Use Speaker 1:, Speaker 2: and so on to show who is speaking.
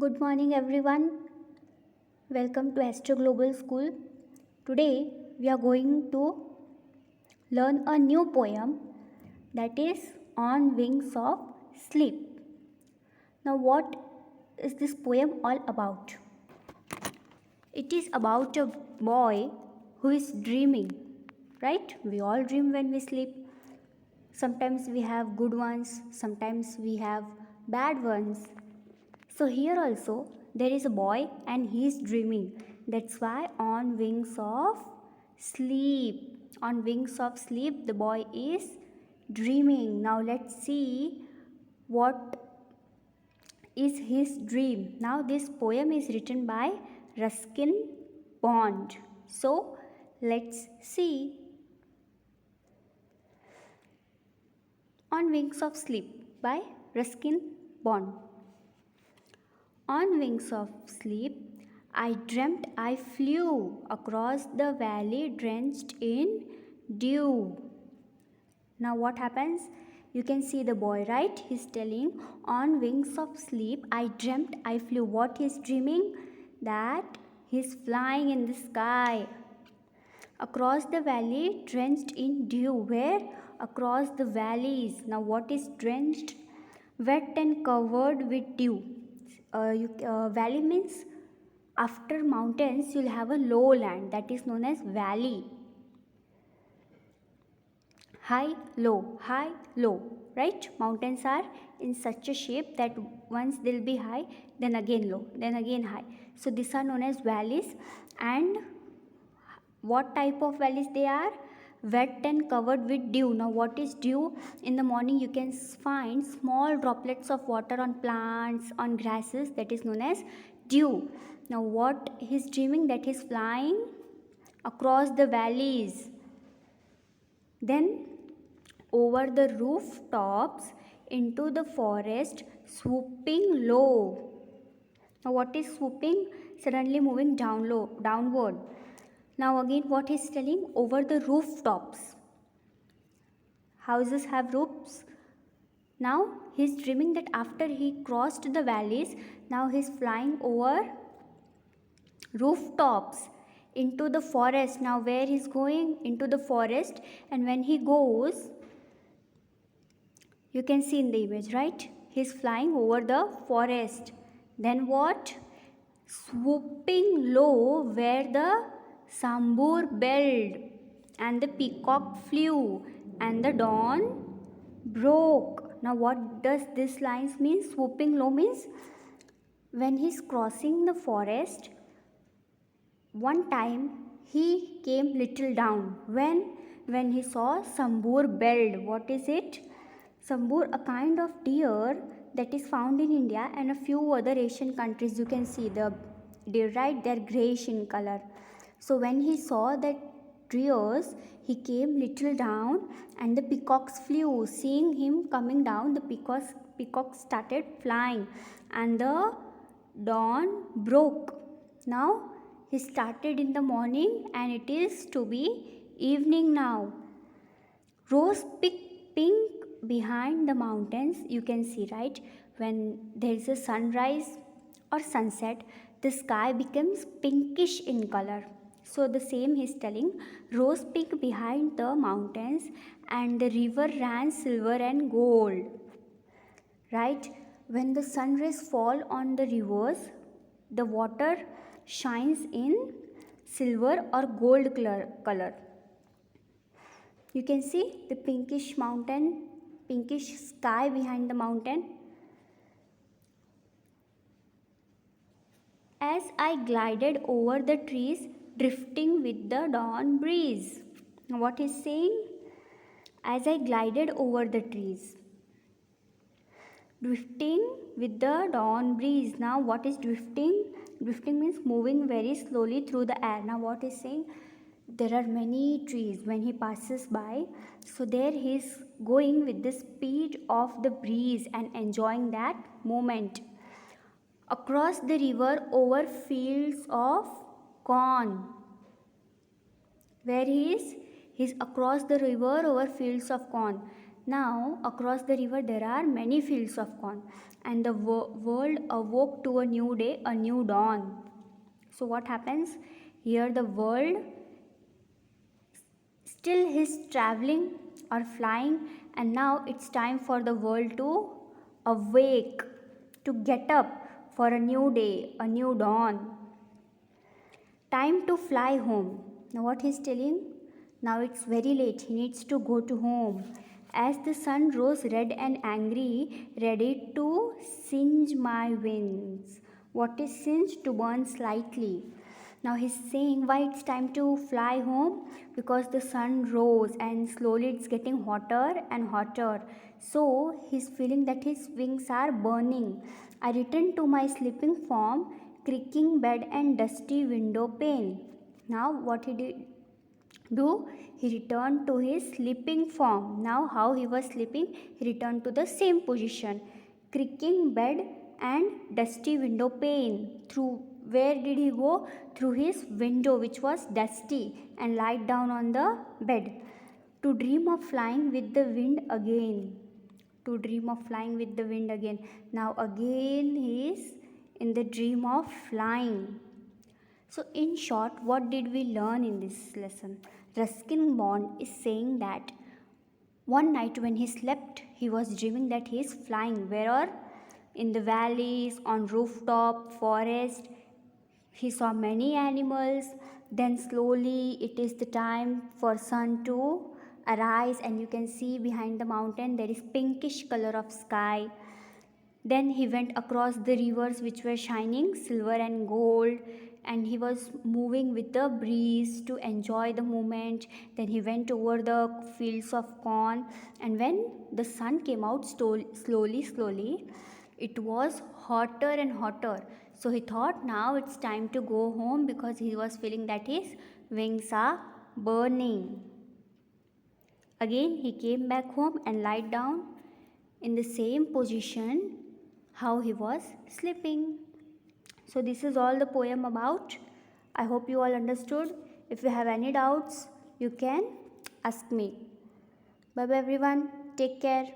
Speaker 1: Good morning, everyone. Welcome to Astro Global School. Today, we are going to learn a new poem that is On Wings of Sleep. Now, what is this poem all about? It is about a boy who is dreaming, right? We all dream when we sleep. Sometimes we have good ones, sometimes we have bad ones. So here also there is a boy and he is dreaming. That's why on wings of sleep. On wings of sleep the boy is dreaming. Now let's see what is his dream. Now this poem is written by Ruskin Bond. So let's see. On Wings of Sleep by Ruskin Bond. On wings of sleep, I dreamt I flew across the valley drenched in dew. Now, what happens? You can see the boy, right? He's telling, on wings of sleep, I dreamt I flew. What he's dreaming? That he's flying in the sky. Across the valley drenched in dew. Where? Across the valleys. Now, what is drenched? Wet and covered with dew. Valley means after mountains you'll have a lowland, that is known as valley. High, low, right? Mountains are in such a shape that once they'll be high, then again low, then again high. So these are known as valleys. And what type of valleys they are? Wet and covered with dew. Now what is dew? In the morning you can find small droplets of water on plants, on grasses, that is known as dew. Now what he's dreaming? That he's flying across the valleys. Then over the rooftops into the forest, swooping low. Now what is swooping? Suddenly moving down low, downward. Now again what he's telling? Over the rooftops. Houses have roofs. Now he's dreaming that after he crossed the valleys, now he's flying over rooftops into the forest. Now where he's going? Into the forest. And when he goes, you can see in the image, right? He's flying over the forest. Then what? Swooping low where the Sambur belled and the peacock flew and the dawn broke. Now what does this lines mean? Swooping low means when he's crossing the forest, one time he came little down. When he saw Sambur belled. What is it? Sambur, a kind of deer that is found in India and a few other Asian countries. You can see the deer, right? They're grayish in color. So when he saw that deers, he came little down and the peacocks flew. Seeing him coming down, the peacocks started flying and the dawn broke. Now he started in the morning and it is to be evening now. Rose pink behind the mountains, you can see, right? When there is a sunrise or sunset, the sky becomes pinkish in color. So the same he's telling, rose pink behind the mountains and the river ran silver and gold, right? When the sun rays fall on the rivers, the water shines in silver or gold color. You can see the pinkish mountain, pinkish sky behind the mountain. As I glided over the trees, drifting with the dawn breeze. Now what is saying? As I glided over the trees, drifting with the dawn breeze. Now what is drifting? Drifting means moving very slowly through the air. Now what is saying? There are many trees when he passes by. So there he is going with the speed of the breeze and enjoying that moment. Across the river over fields of corn. Where he is? He is across the river over fields of corn. Now, across the river, there are many fields of corn, and the world awoke to a new day, a new dawn. So, what happens? Here, the world still is traveling or flying, and now it's time for the world to awake, to get up for a new day, a new dawn. Time to fly home. Now, what he's telling? Now it's very late. He needs to go to home. As the sun rose red and angry, ready to singe my wings. What is singe? To burn slightly. Now he's saying why it's time to fly home, because the sun rose and slowly it's getting hotter and hotter. So he's feeling that his wings are burning. I returned to my sleeping form, creaking bed and dusty window pane. Now what he did do? He returned to his sleeping form. Now how he was sleeping? He returned to the same position, creaking bed and dusty window pane. Through where did he go? Through his window, which was dusty, and lied down on the bed to dream of flying with the wind again. To dream of flying with the wind again. Now again he is in the dream of flying. So, in short, what did we learn in this lesson? Ruskin Bond is saying that one night when he slept, he was dreaming that he is flying. Where? In the valleys, on rooftop, forest. He saw many animals. Then slowly, it is the time for sun to arise, and you can see behind the mountain there is pinkish color of sky. Then he went across the rivers which were shining silver and gold, and he was moving with the breeze to enjoy the moment. Then he went over the fields of corn, and when the sun came out slowly, it was hotter and hotter. So he thought now it's time to go home, because he was feeling that his wings are burning. Again he came back home and lied down in the same position how he was sleeping. So this is all the poem about. I hope you all understood. If you have any doubts, you can ask me. Bye bye everyone. Take care.